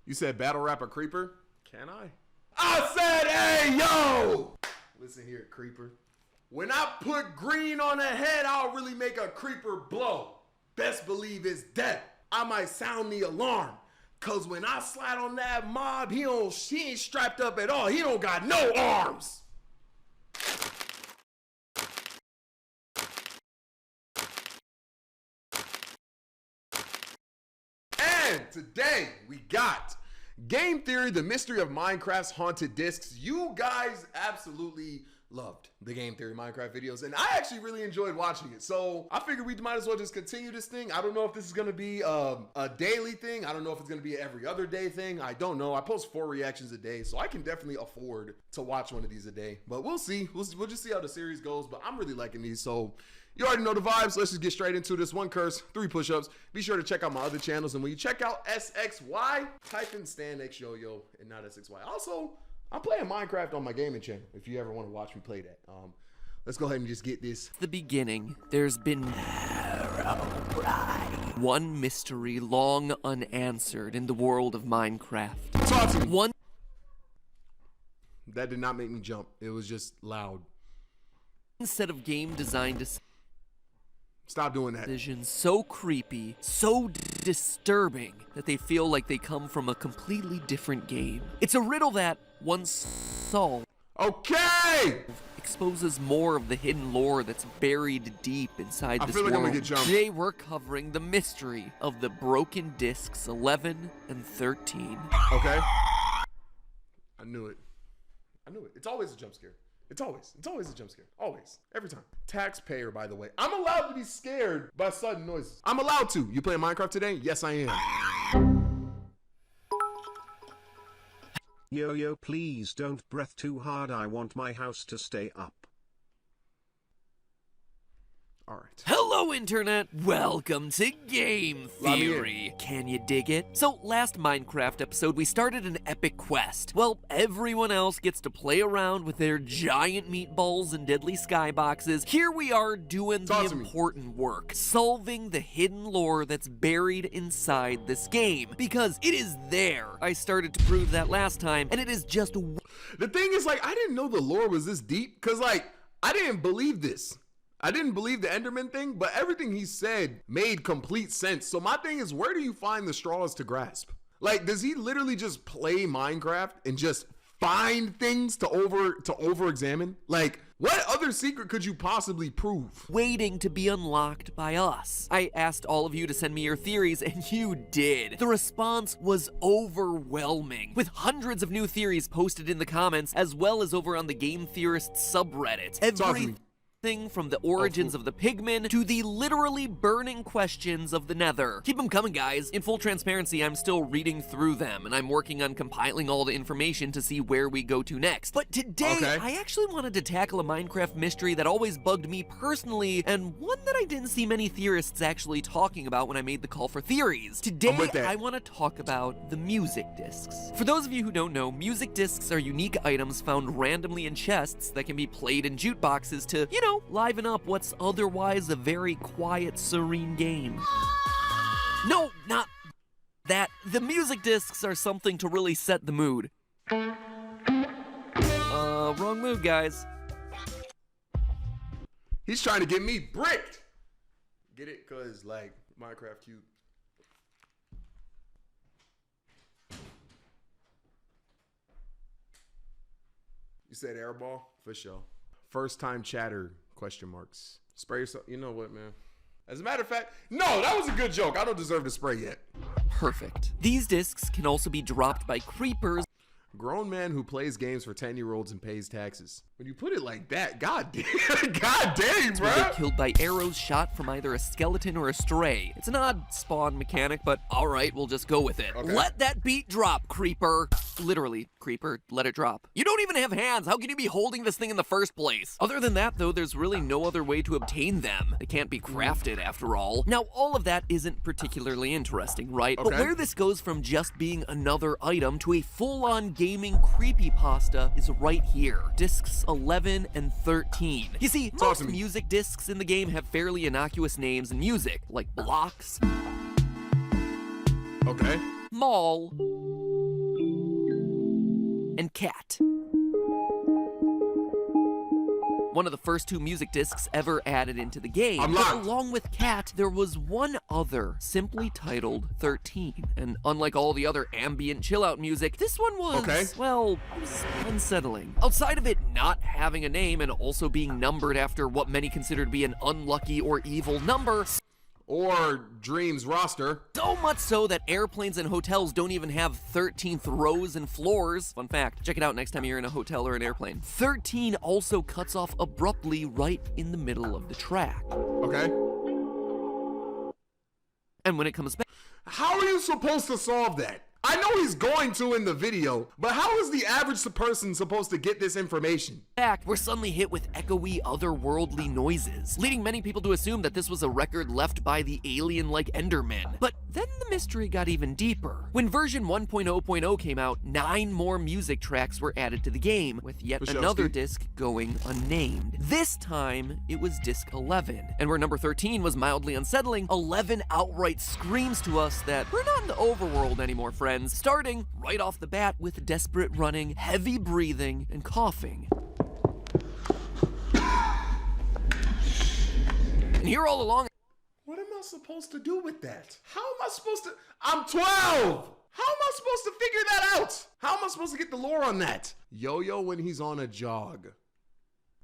You said battle rapper Creeper? Can I? I said, hey, yo! Listen here, Creeper. When I put green on a head, I'll really make a creeper blow. Best believe it's death. I might sound the alarm. Cause when I slide on that mob, he ain't strapped up at all. He don't got no arms. And today we got Game Theory, the mystery of Minecraft's haunted discs. You guys absolutely loved the Game Theory Minecraft videos, and I actually really enjoyed watching it. So I figured we might as well just continue this thing. I don't know if this is going to be a daily thing. I don't know if it's going to be an every other day thing. I don't know. I post 4 reactions a day, so I can definitely afford to watch one of these a day. But we'll see. We'll just see how the series goes. But I'm really liking these, so you already know the vibes. Let's just get straight into this. 1 curse, 3 push-ups. Be sure to check out my other channels. And when you check out SXY, type in Stan X Yoyo and not SXY. Also, I'm playing Minecraft on my gaming channel if you ever want to watch me play that. Let's go ahead and just get this. The beginning, there's been one mystery long unanswered in the world of Minecraft. Talk to me. One That did not make me jump. It was just loud. set of game designed to Stop doing that. decisions so creepy, so disturbing that they feel like they come from a completely different game. It's a riddle that, once solved, Okay! exposes more of the hidden lore that's buried deep inside I this feel like I'm world. gonna get jumped. Today we're covering the mystery of the broken discs 11 and 13. Okay. I knew it. I knew it. It's always a jump scare. It's always a jump scare. Always. Every time. Taxpayer, by the way. I'm allowed to be scared by sudden noises. I'm allowed to. You playing Minecraft today? Yes, I am. Yo-yo, please don't breath too hard. I want my house to stay up. All right. Hello, Internet! Welcome to Game Let me Theory! Can you dig it? So, last Minecraft episode, we started an epic quest. Well, everyone else gets to play around with their giant meatballs and deadly skyboxes. Here we are doing the important work, solving the hidden lore that's buried inside this game. Because it is there. I started to prove that last time, and it is just... The thing is, like, I didn't know the lore was this deep, because, like, I didn't believe this. I didn't believe the Enderman thing, but everything he said made complete sense. So my thing is, where do you find the straws to grasp? Like, does he literally just play Minecraft and just find things to over-examine? Like, what other secret could you possibly prove? Waiting to be unlocked by us. I asked all of you to send me your theories, and you did. The response was overwhelming, with hundreds of new theories posted in the comments, as well as over on the Game Theorist subreddit. Everything from the origins of the pigmen to the literally burning questions of the nether. Keep them coming, guys. In full transparency, I'm still reading through them, and I'm working on compiling all the information to see where we go to next. But today, I actually wanted to tackle a Minecraft mystery that always bugged me personally, and one that I didn't see many theorists actually talking about when I made the call for theories. Today, I want to talk about the music discs. For those of you who don't know, music discs are unique items found randomly in chests that can be played in jukeboxes to, you know, liven up what's otherwise a very quiet, serene game. No, not that. The music discs are something to really set the mood. Wrong move, guys. He's trying to get me bricked. Get it? Cause like Minecraft cute. You said airball? For sure. First time chatter, question marks. Spray yourself. You know what, man? As a matter of fact, no, that was a good joke. I don't deserve to spray yet. Perfect. These discs can also be dropped by creepers. Grown man who plays games for 10-year-olds and pays taxes. When you put it like that, god dang, bro. Get killed by arrows shot from either a skeleton or a stray. It's an odd spawn mechanic, but all right, we'll just go with it. Okay. Let that beat drop, creeper. Literally, creeper, let it drop. You don't even have hands. How can you be holding this thing in the first place? Other than that, though, there's really no other way to obtain them. They can't be crafted, after all. Now, all of that isn't particularly interesting, right? But where this goes from just being another item to a full-on gaming creepypasta is right here. Discs 11 and 13. You see, most music discs in the game have fairly innocuous names in music, like Blocks, Okay. Mall, and Cat. One of the first two music discs ever added into the game. But along with Cat, there was one other, simply titled 13. And unlike all the other ambient chill-out music, this one was, well, it was unsettling. Outside of it not having a name and also being numbered after what many consider to be an unlucky or evil number, or Dream's roster. So much so that airplanes and hotels don't even have 13th rows and floors. Fun fact, check it out next time you're in a hotel or an airplane. 13 also cuts off abruptly right in the middle of the track. Okay. And when it comes back, how are you supposed to solve that? I know he's going to in the video, but how is the average person supposed to get this information? We're suddenly hit with echoey, otherworldly noises, leading many people to assume that this was a record left by the alien-like Endermen. But then the mystery got even deeper. When version 1.0.0 came out, 9 more music tracks were added to the game, with yet another disc going unnamed. This time, it was disc 11. And where number 13 was mildly unsettling, 11 outright screams to us that we're not in the overworld anymore, friends. Starting right off the bat with desperate running, heavy breathing, and coughing. And here all along, what am I supposed to do with that? How am I supposed to? I'm 12! How am I supposed to figure that out? How am I supposed to get the lore on that? Yo-Yo when he's on a jog.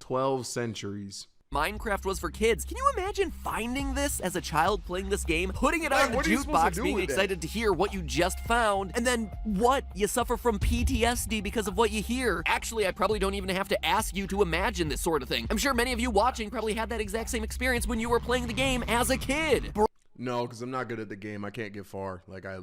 12 centuries. Minecraft was for kids. Can you imagine finding this as a child playing this game, putting it on the jukebox, being excited to hear what you just found, and then what? You suffer from PTSD because of what you hear. Actually, I probably don't even have to ask you to imagine this sort of thing. I'm sure many of you watching probably had that exact same experience when you were playing the game as a kid. No, because I'm not good at the game. I can't get far. Like, I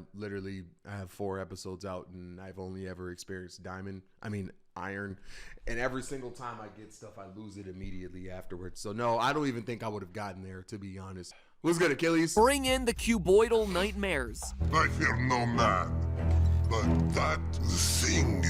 have 4 episodes out, and I've only ever experienced iron. And every single time I get stuff, I lose it immediately afterwards. So, no, I don't even think I would have gotten there, to be honest. What's good, Achilles? Bring in the cuboidal nightmares. I fear no man, but that thing.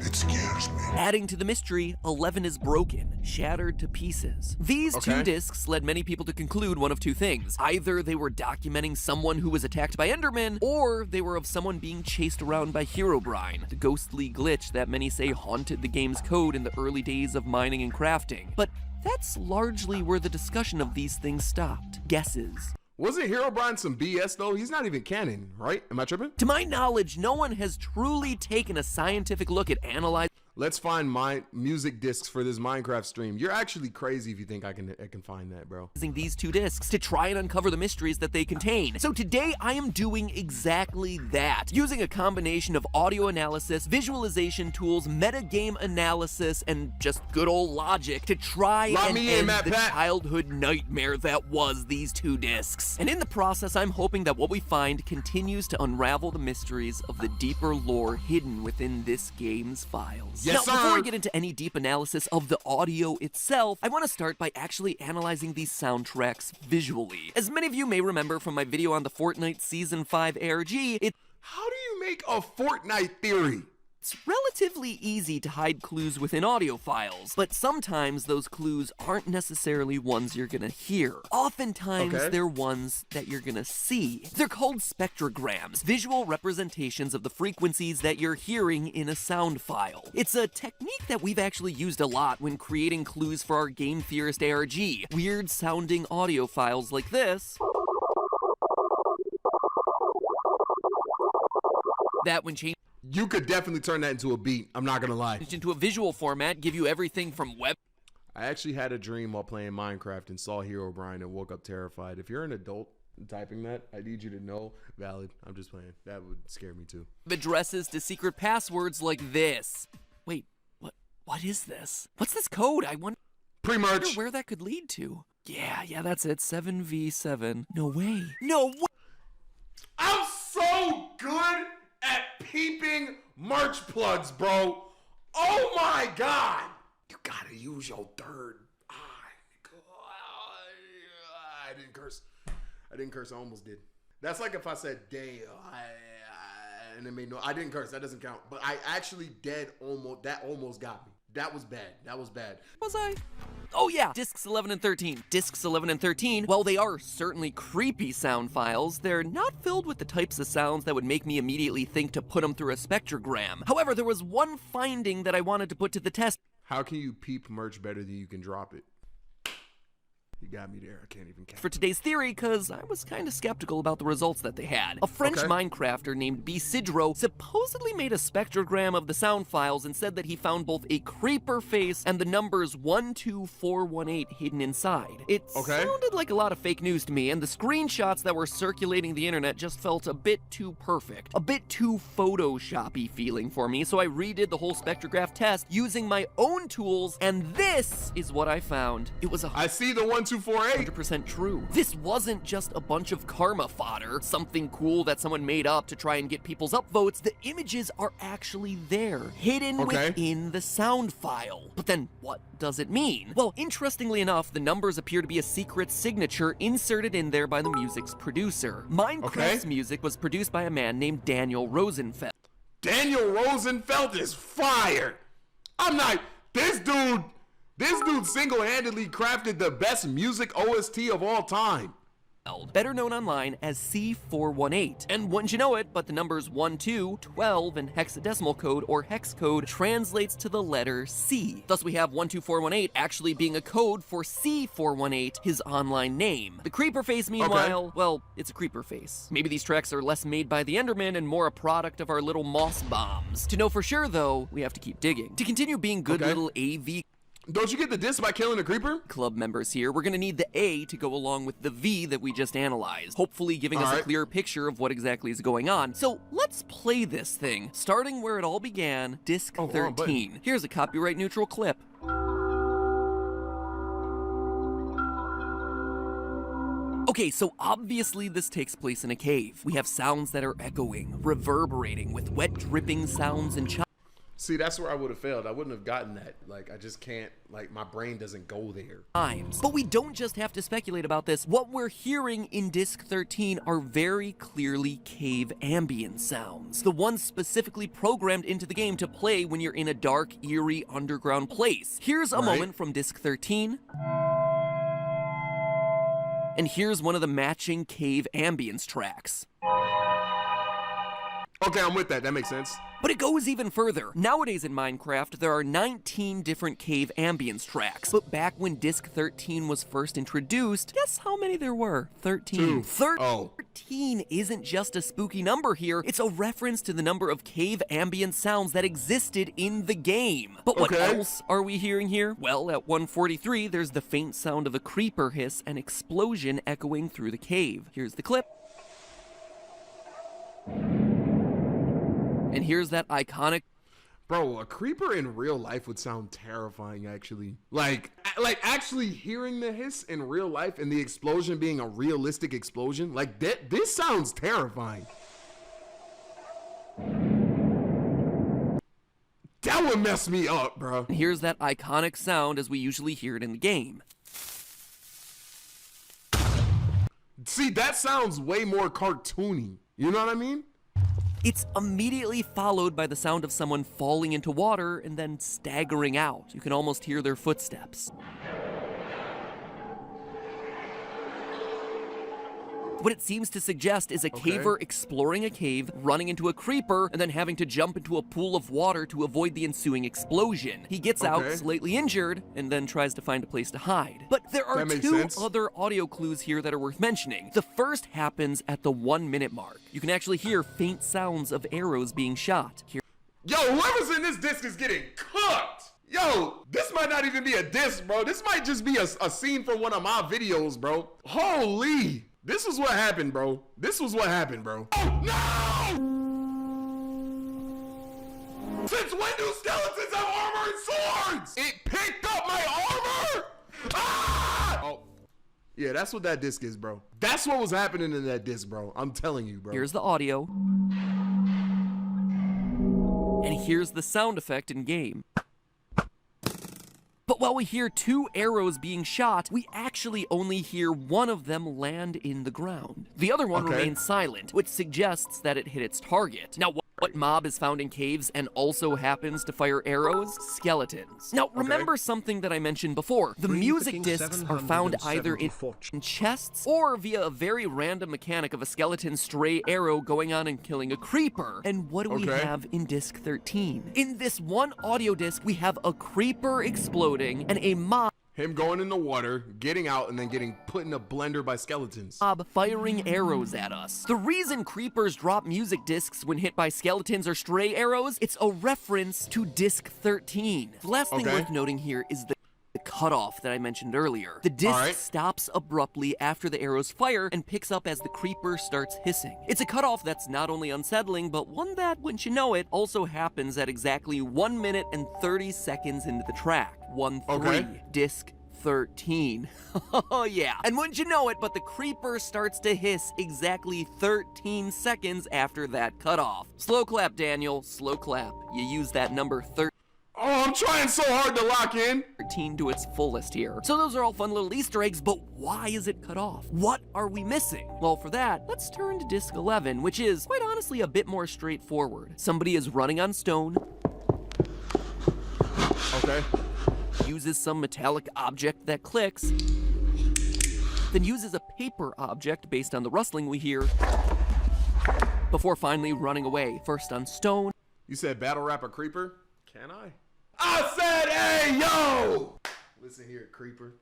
It scares me. Adding to the mystery, 11 is broken, shattered to pieces. These two discs led many people to conclude one of two things. Either they were documenting someone who was attacked by Endermen, or they were of someone being chased around by Herobrine, the ghostly glitch that many say haunted the game's code in the early days of mining and crafting. But that's largely where the discussion of these things stopped. Guesses. Wasn't Herobrine some BS though? He's not even canon, right? Am I tripping? To my knowledge, no one has truly taken a scientific look at analyzing. Let's find my music discs for this Minecraft stream. You're actually crazy if you think I can find that, bro. These two discs to try and uncover the mysteries that they contain. So today I am doing exactly that, using a combination of audio analysis, visualization tools, metagame analysis, and just good old logic to try and end the childhood nightmare that was these two discs. And in the process, I'm hoping that what we find continues to unravel the mysteries of the deeper lore hidden within this game's files. Yes, now, before we get into any deep analysis of the audio itself, I want to start by actually analyzing these soundtracks visually. As many of you may remember from my video on the Fortnite Season 5 ARG, how do you make a Fortnite theory? It's relatively easy to hide clues within audio files, but sometimes those clues aren't necessarily ones you're gonna hear. Oftentimes, they're ones that you're gonna see. They're called spectrograms, visual representations of the frequencies that you're hearing in a sound file. It's a technique that we've actually used a lot when creating clues for our Game Theorist ARG. Weird sounding audio files like this. That when changed, you could definitely turn that into a beat. I'm not gonna lie. Into a visual format, give you everything from web. I actually had a dream while playing Minecraft and saw Herobrine and woke up terrified. If you're an adult typing that, I need you to know. Valid. I'm just playing. That would scare me too. Addresses to secret passwords like this. Wait, what is this? What's this code? I wonder Pre-merge. where that could lead to. Yeah, that's it. 7v7. No way. No way. I'm so good at peeping merch plugs, bro. Oh my god. You gotta use your third eye. I didn't curse. I almost did. That's like if I said day and it made no. I didn't curse. That doesn't count. But I actually almost got me. That was bad. That was bad. Was I? Oh yeah, discs 11 and 13. Discs 11 and 13, while they are certainly creepy sound files, they're not filled with the types of sounds that would make me immediately think to put them through a spectrogram. However, there was one finding that I wanted to put to the test. How can you peep merch better than you can drop it? You got me there. I can't even count. For today's theory, because I was kind of skeptical about the results that they had. A French Minecrafter named Bicidro supposedly made a spectrogram of the sound files and said that he found both a creeper face and the numbers 12418 hidden inside. It sounded like a lot of fake news to me, and the screenshots that were circulating the internet just felt a bit too perfect. A bit too Photoshoppy feeling for me, so I redid the whole spectrograph test using my own tools, and this is what I found. It was I see the 12418. 100% true. This wasn't just a bunch of karma fodder, something cool that someone made up to try and get people's upvotes. The images are actually there, hidden within the sound file. But then what does it mean? Well, interestingly enough, the numbers appear to be a secret signature inserted in there by the music's producer. Minecraft's music was produced by a man named Daniel Rosenfeld. Daniel Rosenfeld is fire. I'm not, this dude single-handedly crafted the best music OST of all time. Better known online as C418. And wouldn't you know it, but the numbers 1, 2, 12, and hexadecimal code, or hex code, translates to the letter C. Thus we have 12418 actually being a code for C418, his online name. The creeper face, meanwhile, well, it's a creeper face. Maybe these tracks are less made by the Enderman and more a product of our little moss bombs. To know for sure, though, we have to keep digging. To continue being good little AV Don't you get the disc by killing a creeper? Club members here, we're gonna need the A to go along with the V that we just analyzed, hopefully giving us a clearer picture of what exactly is going on. So let's play this thing, starting where it all began, disc 13. Here's a copyright neutral clip. Okay, so obviously this takes place in a cave. We have sounds that are echoing, reverberating, with wet dripping sounds and See, that's where I would have failed. I wouldn't have gotten that. Like, I just can't, like, my brain doesn't go there. But we don't just have to speculate about this. What we're hearing in disc 13 are very clearly cave ambient sounds. The ones specifically programmed into the game to play when you're in a dark, eerie, underground place. Here's a moment from disc 13. And here's one of the matching cave ambience tracks. Okay, I'm with that. That makes sense. But it goes even further. Nowadays in Minecraft, there are 19 different cave ambience tracks. But back when disc 13 was first introduced, guess how many there were? 13. 13 isn't just a spooky number here. It's a reference to the number of cave ambient sounds that existed in the game. But what else are we hearing here? Well, at 143, there's the faint sound of a creeper hiss and explosion echoing through the cave. Here's the clip. And here's that iconic... Bro, a creeper in real life would sound terrifying, actually. Like actually hearing the hiss in real life and the explosion being a realistic explosion, like, this sounds terrifying. That would mess me up, bro. And here's that iconic sound as we usually hear it in the game. See, that sounds way more cartoony. You know what I mean? It's immediately followed by the sound of someone falling into water and then staggering out. You can almost hear their footsteps. What it seems to suggest is a caver exploring a cave, running into a creeper, and then having to jump into a pool of water to avoid the ensuing explosion. He gets out slightly injured, and then tries to find a place to hide. But there are two other audio clues here that are worth mentioning. The first happens at the 1 minute mark. You can actually hear faint sounds of arrows being shot. Yo, whoever's in this disc is getting cooked! Yo, this might not even be a disc, bro. This might just be a scene from one of my videos, bro. Holy! This was what happened, bro. This was what happened, bro. Oh, no! Since when do skeletons have armor and swords? It picked up my armor? Ah! Oh. Yeah, that's what that disc is, bro. That's what was happening in that disc, bro. I'm telling you, bro. Here's the audio. And here's the sound effect in game. But while we hear two arrows being shot, we actually only hear one of them land in the ground. The other one remains silent, which suggests that it hit its target. Now, What mob is found in caves and also happens to fire arrows? Skeletons. Now, remember something that I mentioned before. The music discs are found either in chests or via a very random mechanic of a skeleton stray arrow going on and killing a creeper. And what do we have in disc 13? In this one audio disc, we have a creeper exploding and a mob Him going in the water, getting out, and then getting put in a blender by skeletons. Firing arrows at us. The reason creepers drop music discs when hit by skeletons or stray arrows, it's a reference to disc 13. The last thing worth noting here is the cutoff that I mentioned earlier. The disc stops abruptly after the arrows fire and picks up as the creeper starts hissing. It's a cutoff that's not only unsettling, but one that, wouldn't you know it, also happens at exactly 1 minute and 30 seconds into the track. 1-3, disc 13. Oh yeah. And wouldn't you know it, but the creeper starts to hiss exactly 13 seconds after that cutoff. Slow clap, Daniel. Slow clap. You use that number 13. Oh, I'm trying so hard to lock in. 13 to its fullest here. So those are all fun little Easter eggs, but why is it cut off? What are we missing? Well, for that, let's turn to disc 11, which is, quite honestly, a bit more straightforward. Somebody is running on stone. Okay. Uses some metallic object that clicks. Then uses a paper object based on the rustling we hear. Before finally running away, first on stone. You said battle rap a creeper? Can I? I said, hey, yo! Listen here, creeper.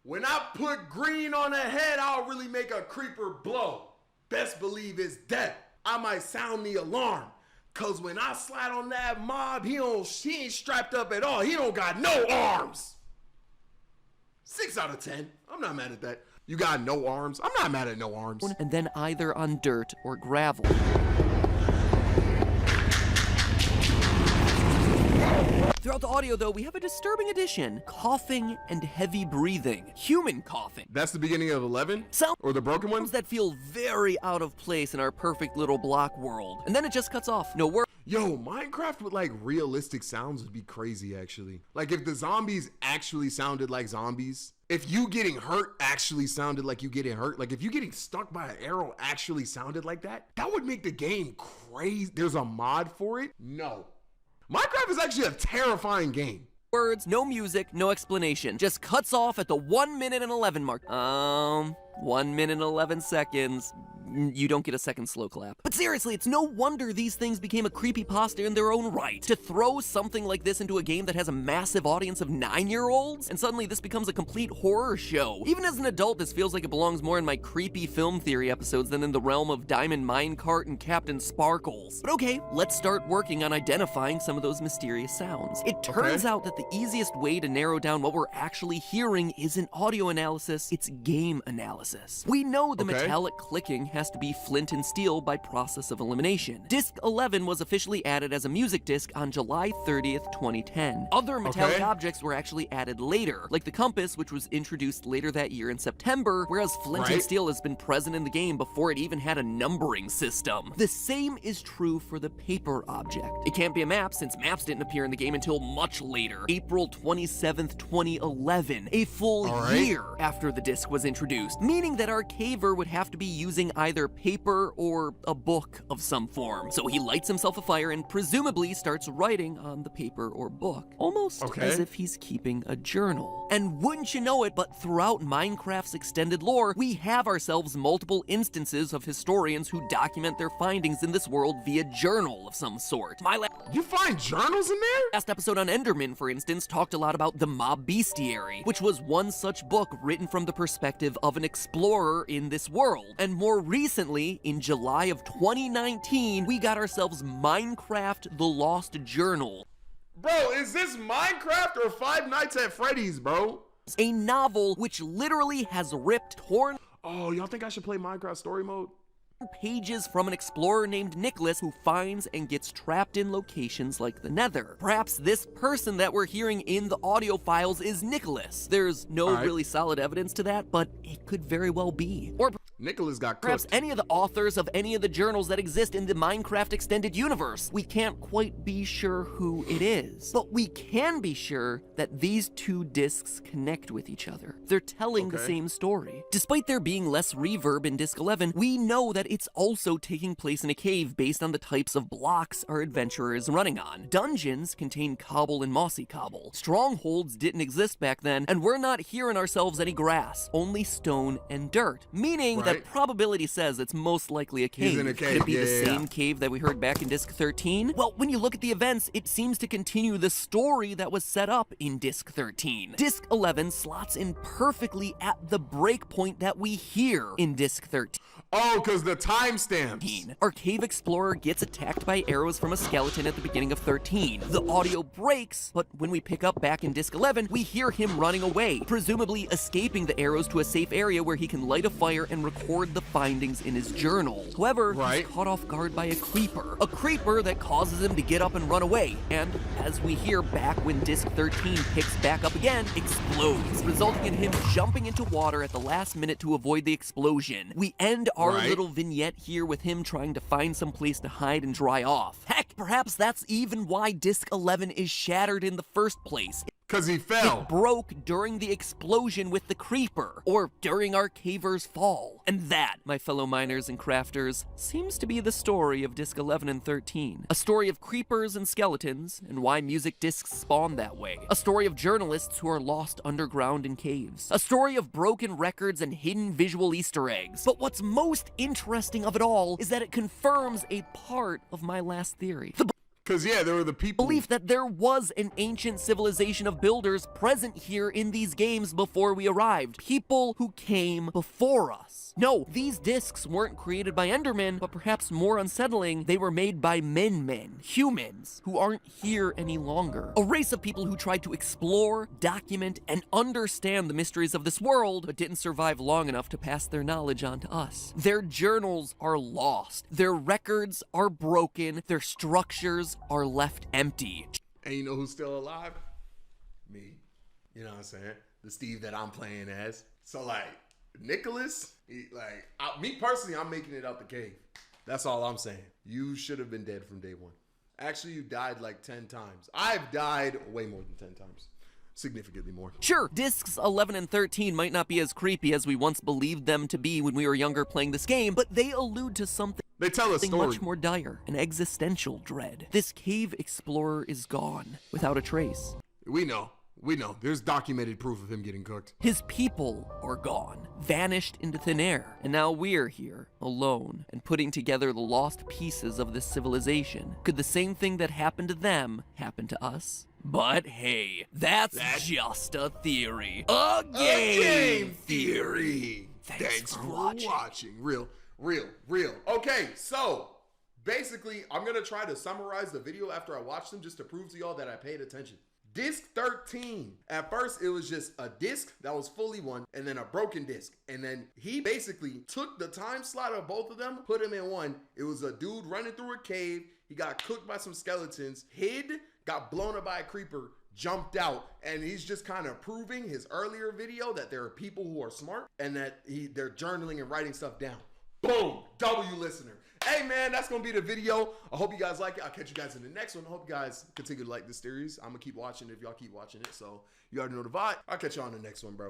When I put green on a head, I'll really make a creeper blow. Best believe it's death. I might sound the alarm. Cause when I slide on that mob, he ain't strapped up at all. He don't got no arms. 6 out of 10. I'm not mad at that. You got no arms? I'm not mad at no arms. And then either on dirt or gravel. Throughout the audio, though, we have a disturbing addition. Coughing and heavy breathing. Human coughing. That's the beginning of 11? Sounds Or the broken one? that feel very out of place in our perfect little block world. And then it just cuts off. No work. Yo, Minecraft with like realistic sounds would be crazy, actually. Like if the zombies actually sounded like zombies. If you getting hurt actually sounded like you getting hurt. Like if you getting stuck by an arrow actually sounded like that. That would make the game crazy. There's a mod for it? No. Minecraft is actually a terrifying game. Words, no music, no explanation. Just cuts off at the 1 minute and 11 mark. 1 minute and 11 seconds. You don't get a second slow clap. But seriously, it's no wonder these things became a creepypasta in their own right. To throw something like this into a game that has a massive audience of 9-year-olds, and suddenly this becomes a complete horror show. Even as an adult, this feels like it belongs more in my creepy film theory episodes than in the realm of Diamond Minecart and Captain Sparkles. But okay, let's start working on identifying some of those mysterious sounds. It turns out that the easiest way to narrow down what we're actually hearing isn't audio analysis, it's game analysis. We know the metallic clicking has to be flint and steel by process of elimination. Disc 11 was officially added as a music disc on July 30th, 2010. Other metallic objects were actually added later, like the compass, which was introduced later that year in September, whereas flint and steel has been present in the game before it even had a numbering system. The same is true for the paper object. It can't be a map since maps didn't appear in the game until much later, April 27th, 2011, a full year after the disc was introduced, meaning that our caver would have to be using either paper or a book of some form. So he lights himself a fire and presumably starts writing on the paper or book, almost as if he's keeping a journal. And wouldn't you know it, but throughout Minecraft's extended lore, we have ourselves multiple instances of historians who document their findings in this world via journal of some sort. You find journals in there? Last episode on Enderman, for instance, talked a lot about the Mob Bestiary, which was one such book written from the perspective of an explorer in this world. And more recently, in July of 2019, we got ourselves Minecraft The Lost Journal. Bro, is this Minecraft or Five Nights at Freddy's, bro? A novel which literally has ripped, torn... Oh, y'all think I should play Minecraft story mode? Pages from an explorer named Nicholas who finds and gets trapped in locations like the Nether. Perhaps this person that we're hearing in the audio files is Nicholas. There's no really solid evidence to that, but it could very well be. Or Nicholas got Perhaps cooked. any of the authors of any of the journals that exist in the Minecraft Extended Universe. We can't quite be sure who it is, but we can be sure that these two discs connect with each other. They're telling the same story. Despite there being less reverb in Disc 11, we know that it's also taking place in a cave based on the types of blocks our adventurer is running on. Dungeons contain cobble and mossy cobble. Strongholds didn't exist back then, and we're not hearing ourselves any grass, only stone and dirt, meaning that probability says it's most likely a cave. He's in a cave. Could it be the same cave that we heard back in Disc 13? Well, when you look at the events, it seems to continue the story that was set up in Disc 13. Disc 11 slots in perfectly at the breakpoint that we hear in Disc 13. Oh, because the timestamps. Our cave explorer gets attacked by arrows from a skeleton at the beginning of 13. The audio breaks, but when we pick up back in Disc 11, we hear him running away, presumably escaping the arrows to a safe area where he can light a fire and record the findings in his journal. However, he's caught off guard by a creeper that causes him to get up and run away, and as we hear back when Disc 13 picks back up again, explodes, resulting in him jumping into water at the last minute to avoid the explosion. We end our little vignette here with him trying to find some place to hide and dry off. Heck, perhaps that's even why Disc 11 is shattered in the first place. Because he fell. It broke during the explosion with the creeper, or during our caver's fall. And that, my fellow miners and crafters, seems to be the story of Disc 11 and 13. A story of creepers and skeletons, and why music discs spawn that way. A story of journalists who are lost underground in caves. A story of broken records and hidden visual Easter eggs. But what's most interesting of it all is that it confirms a part of my last theory. Because, there were the people. Belief that there was an ancient civilization of builders present here in these games before we arrived. People who came before us. No, these discs weren't created by Endermen, but perhaps more unsettling, they were made by men, humans, who aren't here any longer. A race of people who tried to explore, document, and understand the mysteries of this world, but didn't survive long enough to pass their knowledge on to us. Their journals are lost. Their records are broken. Their structures are left empty. And you know who's still alive? Me. You know what I'm saying? The Steve that I'm playing as. So, Nicholas, me personally, I'm making it out the cave. That's all I'm saying. You should have been dead from day one. Actually, you died 10 times. I've died way more than 10 times. Significantly more. Sure, Discs 11 and 13 might not be as creepy as we once believed them to be when we were younger playing this game, but they allude to something. They tell a story. Much more dire, an existential dread. This cave explorer is gone, without a trace. We know. There's documented proof of him getting cooked. His people are gone, vanished into thin air, and now we're here, alone, and putting together the lost pieces of this civilization. Could the same thing that happened to them happen to us? But hey, that's just a theory. A game theory. Thanks for watching. Real. Okay, so basically, I'm going to try to summarize the video after I watched them just to prove to y'all that I paid attention. Disc 13, at first it was just a disc that was fully one and then a broken disc. And then he basically took the time slot of both of them, put them in one. It was a dude running through a cave. He got cooked by some skeletons, hid, got blown up by a creeper, jumped out, and he's just kind of proving his earlier video that there are people who are smart and that they're journaling and writing stuff down. Boom, W listener. Hey man, that's gonna be the video. I hope you guys like it. I'll catch you guys in the next one. I hope you guys continue to like this series. I'm gonna keep watching it if y'all keep watching it. So you already know the vibe. I'll catch you on the next one, bro.